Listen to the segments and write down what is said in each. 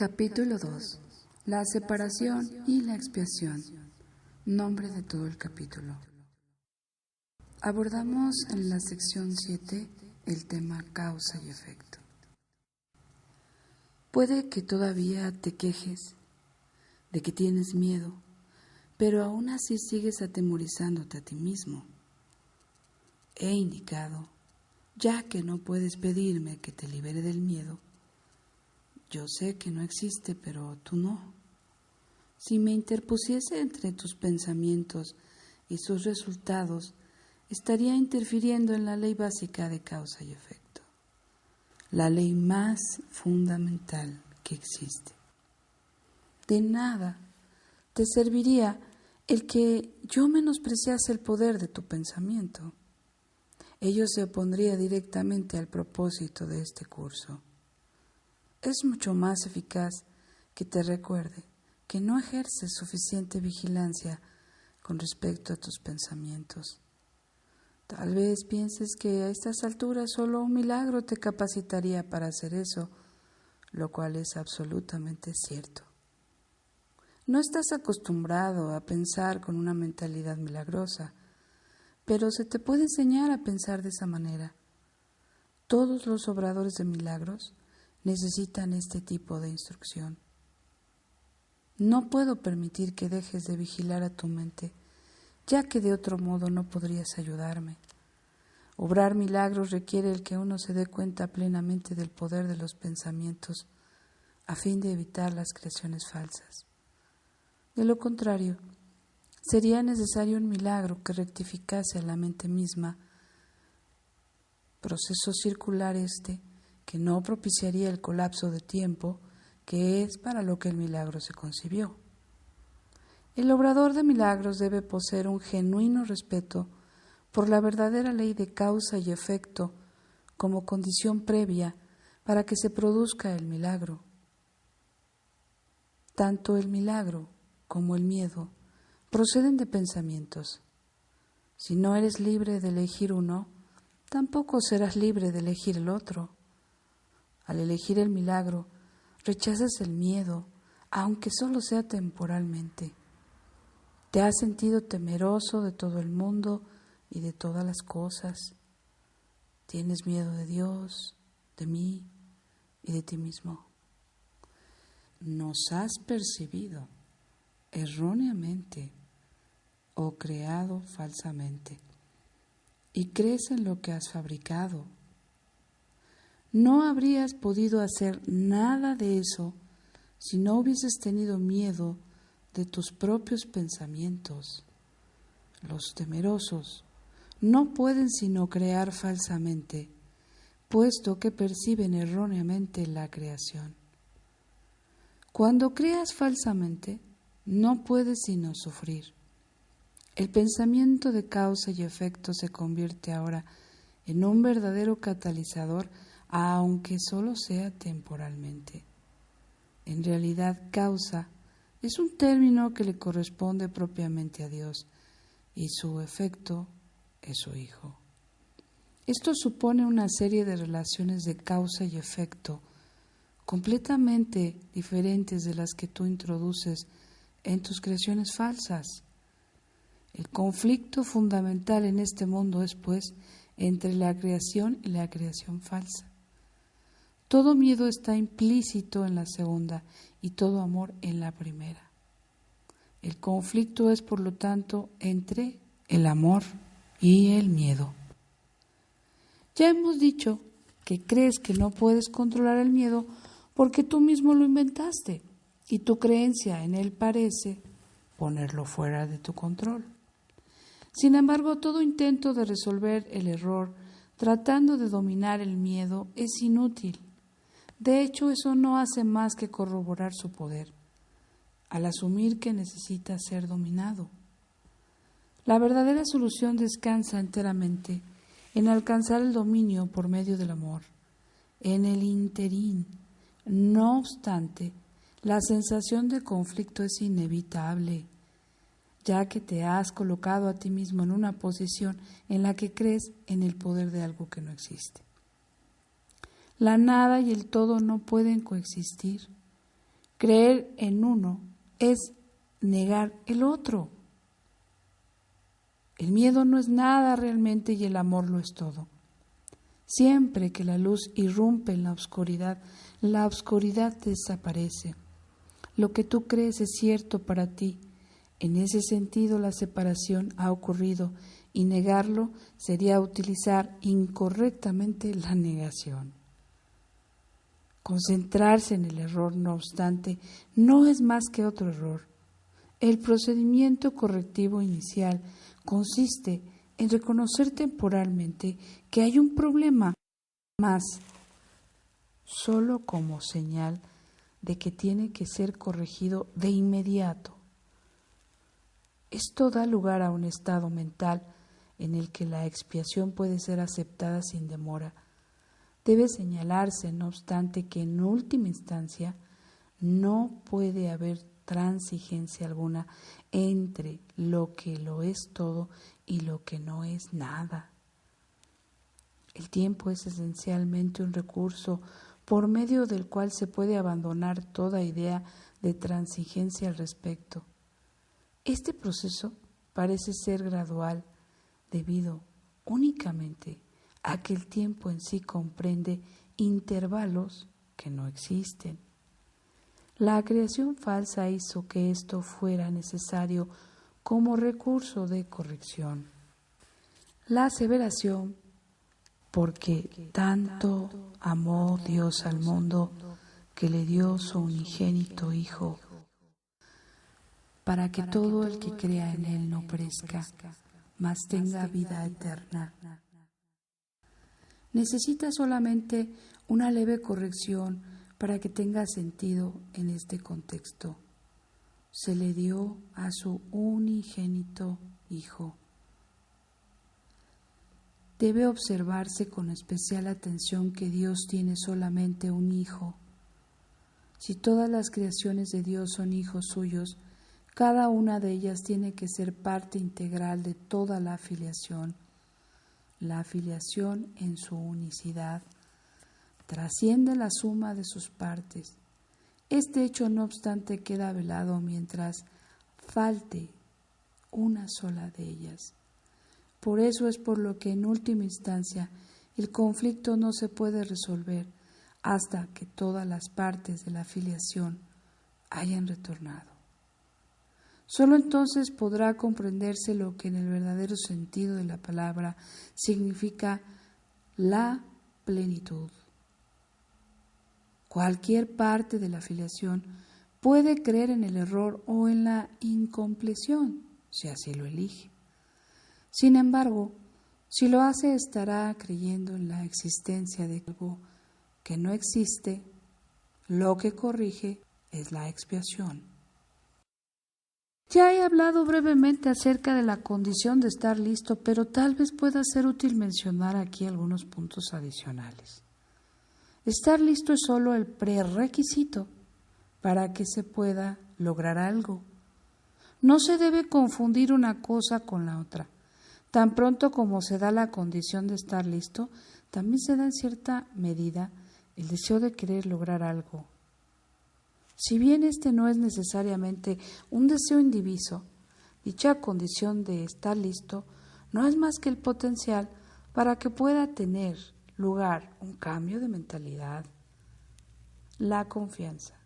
Capítulo 2. La separación y la expiación. Nombre de todo el capítulo. Abordamos en la sección 7 el tema causa y efecto. Puede que todavía te quejes de que tienes miedo, pero aún así sigues atemorizándote a ti mismo. He indicado, ya que no puedes pedirme que te libere del miedo. Yo sé que no existe, pero tú no. Si me interpusiese entre tus pensamientos y sus resultados, estaría interfiriendo en la ley básica de causa y efecto, la ley más fundamental que existe. De nada te serviría el que yo menospreciase el poder de tu pensamiento. Ello se opondría directamente al propósito de este curso. Es mucho más eficaz que te recuerde que no ejerces suficiente vigilancia con respecto a tus pensamientos. Tal vez pienses que a estas alturas solo un milagro te capacitaría para hacer eso, lo cual es absolutamente cierto. No estás acostumbrado a pensar con una mentalidad milagrosa, pero se te puede enseñar a pensar de esa manera. Todos los obradores de milagros necesitan este tipo de instrucción. No puedo permitir que dejes de vigilar a tu mente, ya que de otro modo no podrías ayudarme. Obrar milagros requiere el que uno se dé cuenta plenamente del poder de los pensamientos, a fin de evitar las creaciones falsas. De lo contrario, sería necesario un milagro que rectificase a la mente misma, proceso circular que no propiciaría el colapso de tiempo, que es para lo que el milagro se concibió. El obrador de milagros debe poseer un genuino respeto por la verdadera ley de causa y efecto como condición previa para que se produzca el milagro. Tanto el milagro como el miedo proceden de pensamientos. Si no eres libre de elegir uno, tampoco serás libre de elegir el otro. Al elegir el milagro, rechazas el miedo, aunque solo sea temporalmente. Te has sentido temeroso de todo el mundo y de todas las cosas. Tienes miedo de Dios, de mí y de ti mismo. Nos has percibido erróneamente o creado falsamente y crees en lo que has fabricado. No habrías podido hacer nada de eso si no hubieses tenido miedo de tus propios pensamientos. Los temerosos no pueden sino crear falsamente, puesto que perciben erróneamente la creación. Cuando creas falsamente, no puedes sino sufrir. El pensamiento de causa y efecto se convierte ahora en un verdadero catalizador, aunque solo sea temporalmente. En realidad, causa es un término que le corresponde propiamente a Dios y su efecto es su Hijo. Esto supone una serie de relaciones de causa y efecto completamente diferentes de las que tú introduces en tus creaciones falsas. El conflicto fundamental en este mundo es, pues, entre la creación y la creación falsa. Todo miedo está implícito en la segunda y todo amor en la primera. El conflicto es, por lo tanto, entre el amor y el miedo. Ya hemos dicho que crees que no puedes controlar el miedo porque tú mismo lo inventaste y tu creencia en él parece ponerlo fuera de tu control. Sin embargo, todo intento de resolver el error tratando de dominar el miedo es inútil. De hecho, eso no hace más que corroborar su poder, al asumir que necesita ser dominado. La verdadera solución descansa enteramente en alcanzar el dominio por medio del amor. En el ínterin, no obstante, la sensación de conflicto es inevitable, ya que te has colocado a ti mismo en una posición en la que crees en el poder de algo que no existe. La nada y el todo no pueden coexistir. Creer en uno es negar el otro. El miedo no es nada realmente y el amor lo es todo. Siempre que la luz irrumpe en la oscuridad desaparece. Lo que tú crees es cierto para ti. En ese sentido, la separación ha ocurrido y negarlo sería utilizar incorrectamente la negación. Concentrarse en el error, no obstante, no es más que otro error. El procedimiento correctivo inicial consiste en reconocer temporalmente que hay un problema, más solo como señal de que tiene que ser corregido de inmediato. Esto da lugar a un estado mental en el que la expiación puede ser aceptada sin demora. Debe señalarse, no obstante, que en última instancia no puede haber transigencia alguna entre lo que lo es todo y lo que no es nada. El tiempo es esencialmente un recurso por medio del cual se puede abandonar toda idea de transigencia al respecto. Este proceso parece ser gradual debido únicamente a que el tiempo en sí comprende intervalos que no existen. La creación falsa hizo que esto fuera necesario como recurso de corrección. La aseveración, porque tanto amó Dios al mundo que le dio su unigénito Hijo, para que todo el que crea en Él no perezca, mas tenga vida eterna. Necesita solamente una leve corrección para que tenga sentido en este contexto. Se le dio a su unigénito Hijo. Debe observarse con especial atención que Dios tiene solamente un Hijo. Si todas las creaciones de Dios son hijos suyos, cada una de ellas tiene que ser parte integral de toda la filiación. La filiación en su unicidad trasciende la suma de sus partes. Este hecho, no obstante, queda velado mientras falte una sola de ellas. Por eso es por lo que en última instancia el conflicto no se puede resolver hasta que todas las partes de la filiación hayan retornado. Solo entonces podrá comprenderse lo que en el verdadero sentido de la palabra significa la plenitud. Cualquier parte de la filiación puede creer en el error o en la incompleción, si así lo elige. Sin embargo, si lo hace, estará creyendo en la existencia de algo que no existe. Lo que corrige es la expiación. Ya he hablado brevemente acerca de la condición de estar listo, pero tal vez pueda ser útil mencionar aquí algunos puntos adicionales. Estar listo es solo el prerequisito para que se pueda lograr algo. No se debe confundir una cosa con la otra. Tan pronto como se da la condición de estar listo, también se da en cierta medida el deseo de querer lograr algo. Si bien este no es necesariamente un deseo indiviso, dicha condición de estar listo no es más que el potencial para que pueda tener lugar un cambio de mentalidad. La confianza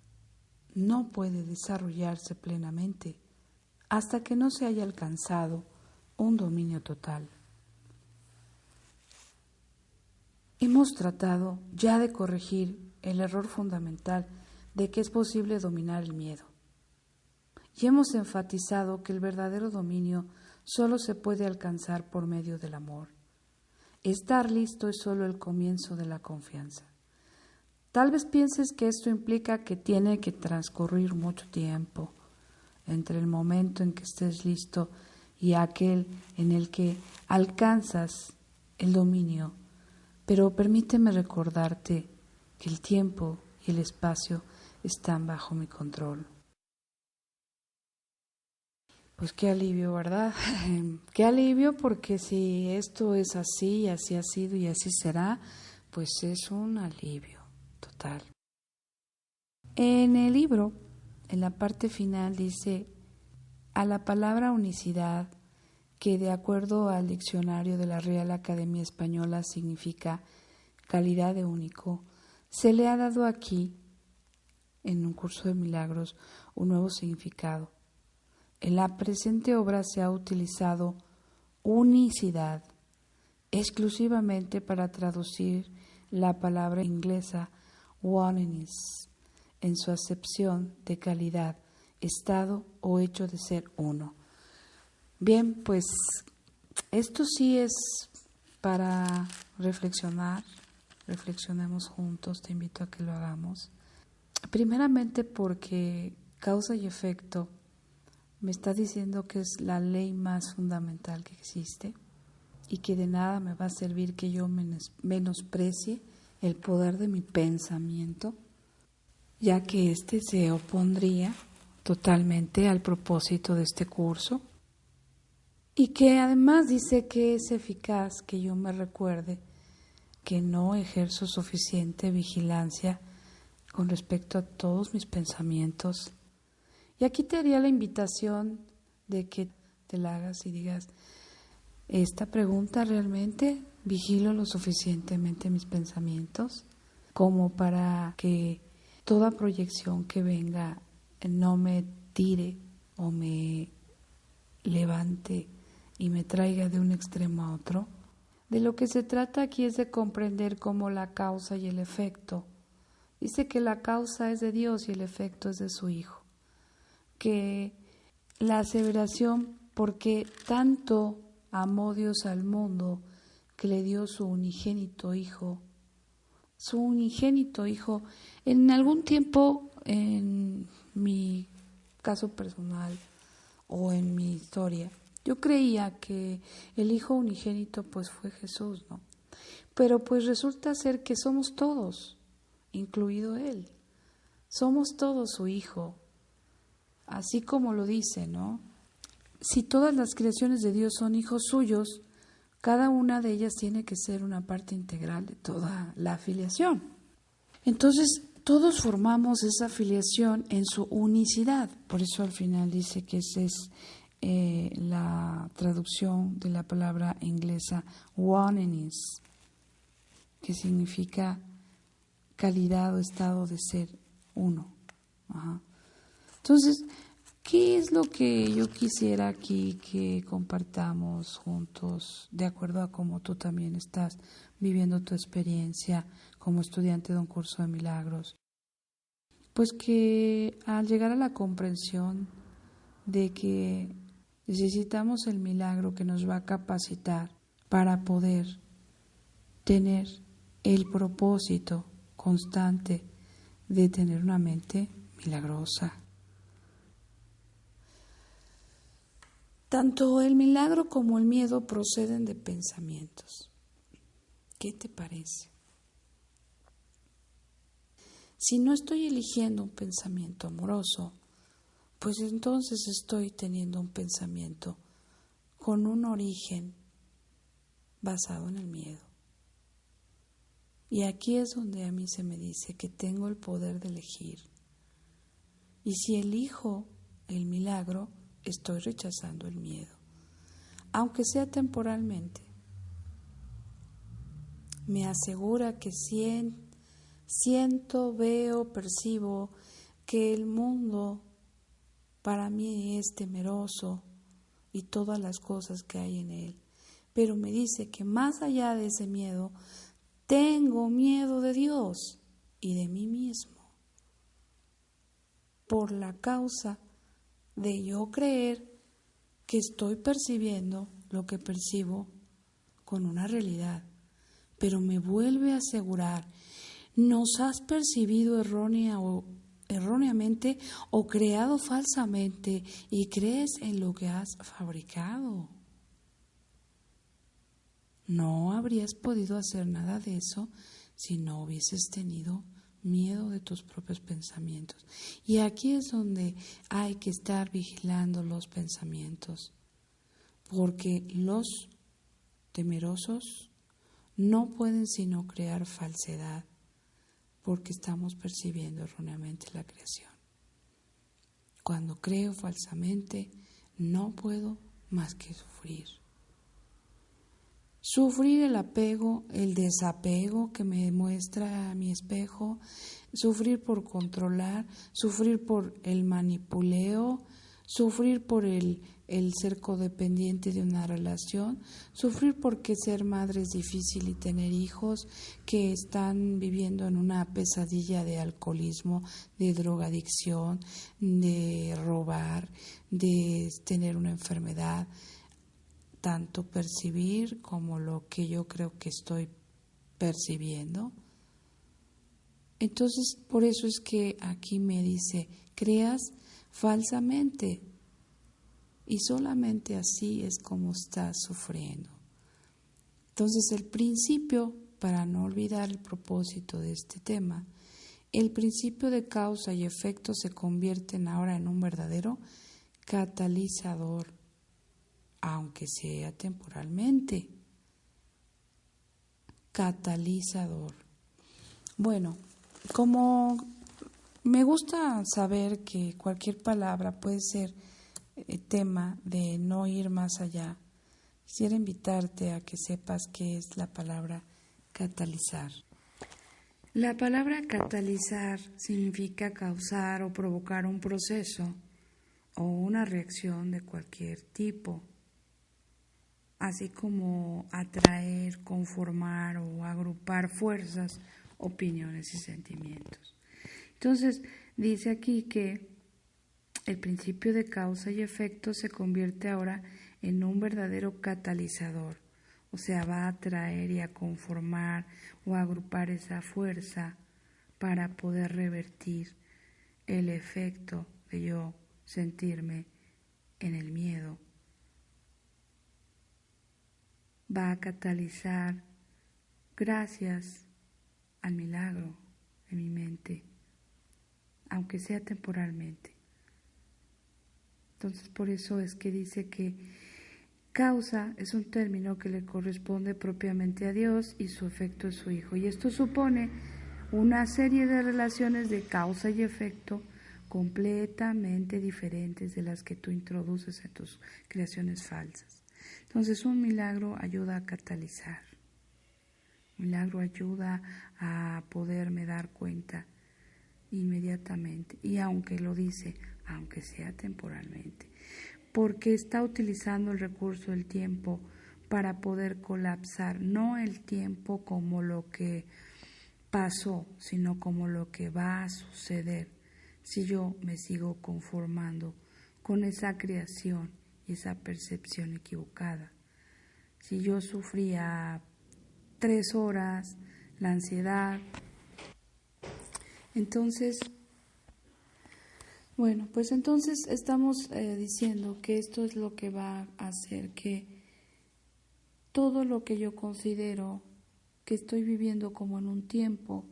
no puede desarrollarse plenamente hasta que no se haya alcanzado un dominio total. Hemos tratado ya de corregir el error fundamental de que es posible dominar el miedo. Y hemos enfatizado que el verdadero dominio solo se puede alcanzar por medio del amor. Estar listo es solo el comienzo de la confianza. Tal vez pienses que esto implica que tiene que transcurrir mucho tiempo entre el momento en que estés listo y aquel en el que alcanzas el dominio, pero permíteme recordarte que el tiempo y el espacio están bajo mi control. Pues qué alivio, ¿verdad? Qué alivio, porque si esto es así, así ha sido y así será, pues es un alivio total. En el libro, en la parte final dice, a la palabra unicidad, que de acuerdo al diccionario de la Real Academia Española significa calidad de único, se le ha dado aquí, en un curso de milagros, un nuevo significado. En la presente obra se ha utilizado unicidad exclusivamente para traducir la palabra inglesa oneness en su acepción de calidad, estado o hecho de ser uno. Bien, pues esto sí es para reflexionar, reflexionemos juntos, te invito a que lo hagamos. Primeramente porque causa y efecto me está diciendo que es la ley más fundamental que existe y que de nada me va a servir que yo menosprecie el poder de mi pensamiento, ya que éste se opondría totalmente al propósito de este curso, y que además dice que es eficaz que yo me recuerde que no ejerzo suficiente vigilancia con respecto a todos mis pensamientos. Y aquí te haría la invitación de que te la hagas y digas, esta pregunta realmente, ¿vigilo lo suficientemente mis pensamientos como para que toda proyección que venga no me tire o me levante y me traiga de un extremo a otro? De lo que se trata aquí es de comprender cómo la causa y el efecto. Dice que la causa es de Dios y el efecto es de su Hijo. Que la aseveración, porque tanto amó Dios al mundo que le dio su unigénito Hijo. Su unigénito Hijo. En algún tiempo, en mi caso personal o en mi historia, yo creía que el Hijo unigénito pues fue Jesús, ¿no? Pero pues resulta ser que somos todos, incluido Él. Somos todos su Hijo, así como lo dice, ¿no? Si todas las creaciones de Dios son hijos suyos, cada una de ellas tiene que ser una parte integral de toda la filiación. Entonces, todos formamos esa filiación en su unicidad. Por eso al final dice que esa es la traducción de la palabra inglesa oneness, que significa calidad o estado de ser uno. Ajá. Entonces, ¿qué es lo que yo quisiera aquí que compartamos juntos, de acuerdo a cómo tú también estás viviendo tu experiencia como estudiante de un curso de milagros? Pues que al llegar a la comprensión de que necesitamos el milagro que nos va a capacitar para poder tener el propósito constante de tener una mente milagrosa. Tanto el milagro como el miedo proceden de pensamientos. ¿Qué te parece? Si no estoy eligiendo un pensamiento amoroso, pues entonces estoy teniendo un pensamiento con un origen basado en el miedo. Y aquí es donde a mí se me dice que tengo el poder de elegir. Y si elijo el milagro, estoy rechazando el miedo, aunque sea temporalmente. Me asegura que siento, veo, percibo que el mundo para mí es temeroso y todas las cosas que hay en él. Pero me dice que más allá de ese miedo, tengo miedo de Dios y de mí mismo, por la causa de yo creer que estoy percibiendo lo que percibo con una realidad. Pero me vuelve a asegurar, nos has percibido erróneamente o creado falsamente y crees en lo que has fabricado. No habrías podido hacer nada de eso si no hubieses tenido miedo de tus propios pensamientos. Y aquí es donde hay que estar vigilando los pensamientos, porque los temerosos no pueden sino crear falsedad porque estamos percibiendo erróneamente la creación. Cuando creo falsamente, no puedo más que sufrir. Sufrir el apego, el desapego que me muestra mi espejo, sufrir por controlar, sufrir por el manipuleo, sufrir por el ser codependiente de una relación, sufrir porque ser madre es difícil y tener hijos que están viviendo en una pesadilla de alcoholismo, de drogadicción, de robar, de tener una enfermedad, tanto percibir como lo que yo creo que estoy percibiendo. Entonces, por eso es que aquí me dice, creas falsamente y solamente así es como estás sufriendo. Entonces, el principio, para no olvidar el propósito de este tema, el principio de causa y efecto se convierten ahora en un verdadero catalizador, aunque sea temporalmente. Catalizador. Bueno, como me gusta saber que cualquier palabra puede ser tema de no ir más allá, quisiera invitarte a que sepas qué es la palabra catalizar. La palabra catalizar significa causar o provocar un proceso o una reacción de cualquier tipo, así como atraer, conformar o agrupar fuerzas, opiniones y sentimientos. Entonces, dice aquí que el principio de causa y efecto se convierte ahora en un verdadero catalizador, o sea, va a atraer y a conformar o a agrupar esa fuerza para poder revertir el efecto de yo sentirme en el miedo. Va a catalizar gracias al milagro en mi mente, aunque sea temporalmente. Entonces, por eso es que dice que causa es un término que le corresponde propiamente a Dios y su efecto es su Hijo. Y esto supone una serie de relaciones de causa y efecto completamente diferentes de las que tú introduces en tus creaciones falsas. Entonces, un milagro ayuda a catalizar. Un milagro ayuda a poderme dar cuenta inmediatamente. Y aunque lo dice, aunque sea temporalmente, porque está utilizando el recurso del tiempo para poder colapsar, no el tiempo como lo que pasó, sino como lo que va a suceder si yo me sigo conformando con esa creación y esa percepción equivocada. Si yo sufría 3 horas la ansiedad, entonces, bueno, pues entonces estamos diciendo que esto es lo que va a hacer que todo lo que yo considero que estoy viviendo como en un tiempo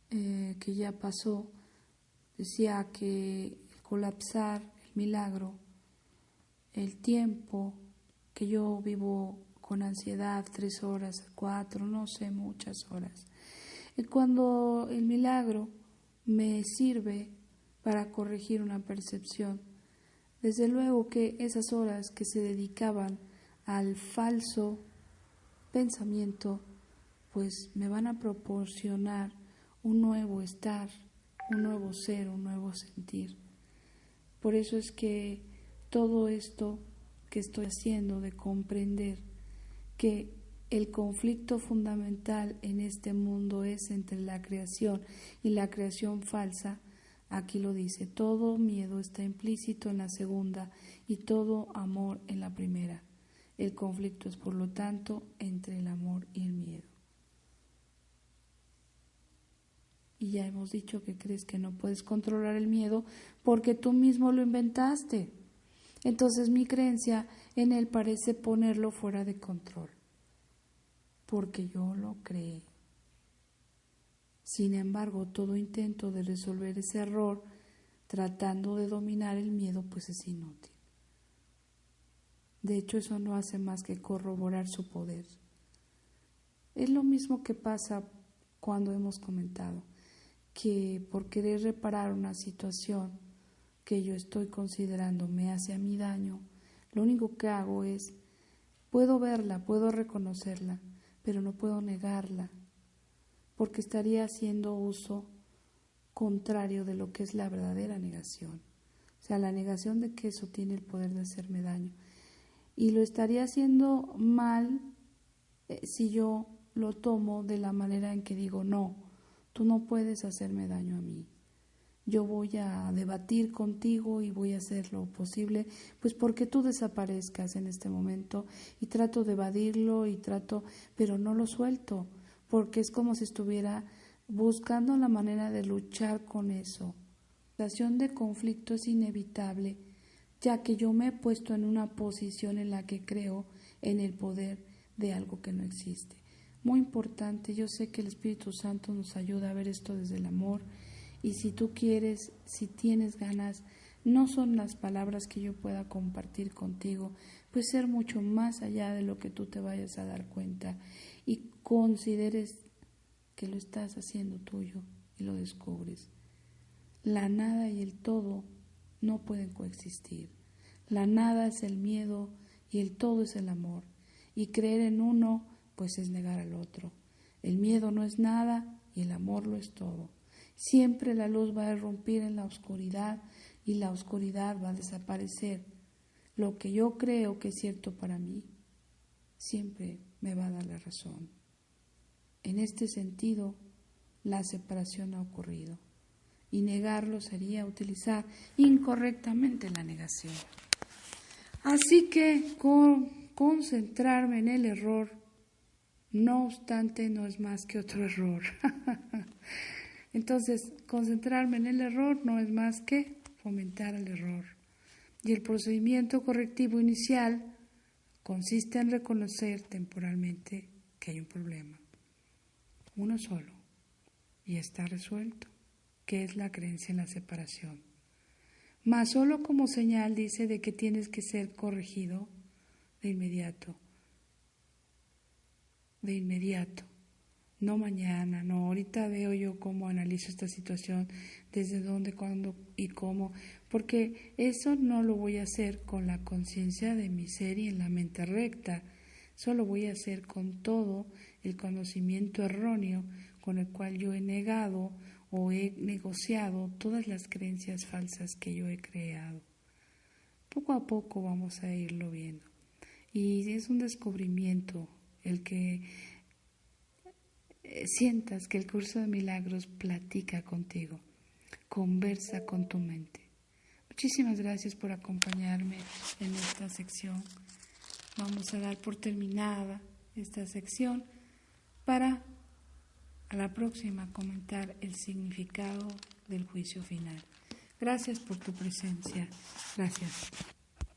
que ya pasó, decía que el colapsar, el milagro, el tiempo que yo vivo con ansiedad, 3 horas, 4, no sé, muchas horas. Y cuando el milagro me sirve para corregir una percepción, desde luego que esas horas que se dedicaban al falso pensamiento, pues me van a proporcionar un nuevo estar, un nuevo ser, un nuevo sentir. Por eso es que todo esto que estoy haciendo de comprender que el conflicto fundamental en este mundo es entre la creación y la creación falsa, aquí lo dice, todo miedo está implícito en la segunda y todo amor en la primera. El conflicto es, por lo tanto, entre el amor y el miedo. Y ya hemos dicho que crees que no puedes controlar el miedo porque tú mismo lo inventaste. Entonces mi creencia en él parece ponerlo fuera de control, porque yo lo creé. Sin embargo, todo intento de resolver ese error tratando de dominar el miedo, pues es inútil. De hecho, eso no hace más que corroborar su poder. Es lo mismo que pasa cuando hemos comentado. que por querer reparar una situación que yo estoy considerando me hace a mí daño, lo único que hago es, puedo verla, puedo reconocerla, pero no puedo negarla, porque estaría haciendo uso contrario de lo que es la verdadera negación. O sea, la negación de que eso tiene el poder de hacerme daño. Y lo estaría haciendo mal si yo lo tomo de la manera en que digo, no, tú no puedes hacerme daño a mí. Yo voy a debatir contigo y voy a hacer lo posible, pues porque tú desaparezcas en este momento, y trato de evadirlo pero no lo suelto, porque es como si estuviera buscando la manera de luchar con eso. La situación de conflicto es inevitable, ya que yo me he puesto en una posición en la que creo en el poder de algo que no existe. Muy importante, yo sé que el Espíritu Santo nos ayuda a ver esto desde el amor, y si tú quieres, si tienes ganas, no son las palabras que yo pueda compartir contigo, pues ser mucho más allá de lo que tú te vayas a dar cuenta y consideres que lo estás haciendo tuyo y lo descubres. La nada y el todo no pueden coexistir. La nada es el miedo y el todo es el amor. Y creer en uno, pues es negar al otro. El miedo no es nada y el amor lo es todo. Siempre la luz va a irrumpir en la oscuridad y la oscuridad va a desaparecer. Lo que yo creo que es cierto para mí, siempre me va a dar la razón. En este sentido, la separación ha ocurrido. Y negarlo sería utilizar incorrectamente la negación. Así que concentrarme en el error, no obstante, no es más que otro error. Entonces, concentrarme en el error no es más que fomentar el error. Y el procedimiento correctivo inicial consiste en reconocer temporalmente que hay un problema, uno solo, y está resuelto, que es la creencia en la separación. Mas solo como señal dice de que tienes que ser corregido de inmediato, no mañana, no, ahorita veo yo cómo analizo esta situación, desde dónde, cuándo y cómo, porque eso no lo voy a hacer con la conciencia de mi ser y en la mente recta, solo voy a hacer con todo el conocimiento erróneo con el cual yo he negado o he negociado todas las creencias falsas que yo he creado. Poco a poco vamos a irlo viendo. Y es un descubrimiento el que sientas que el curso de milagros platica contigo, conversa con tu mente. Muchísimas gracias por acompañarme en esta sección. Vamos a dar por terminada esta sección para a la próxima comentar el significado del juicio final. Gracias por tu presencia. Gracias.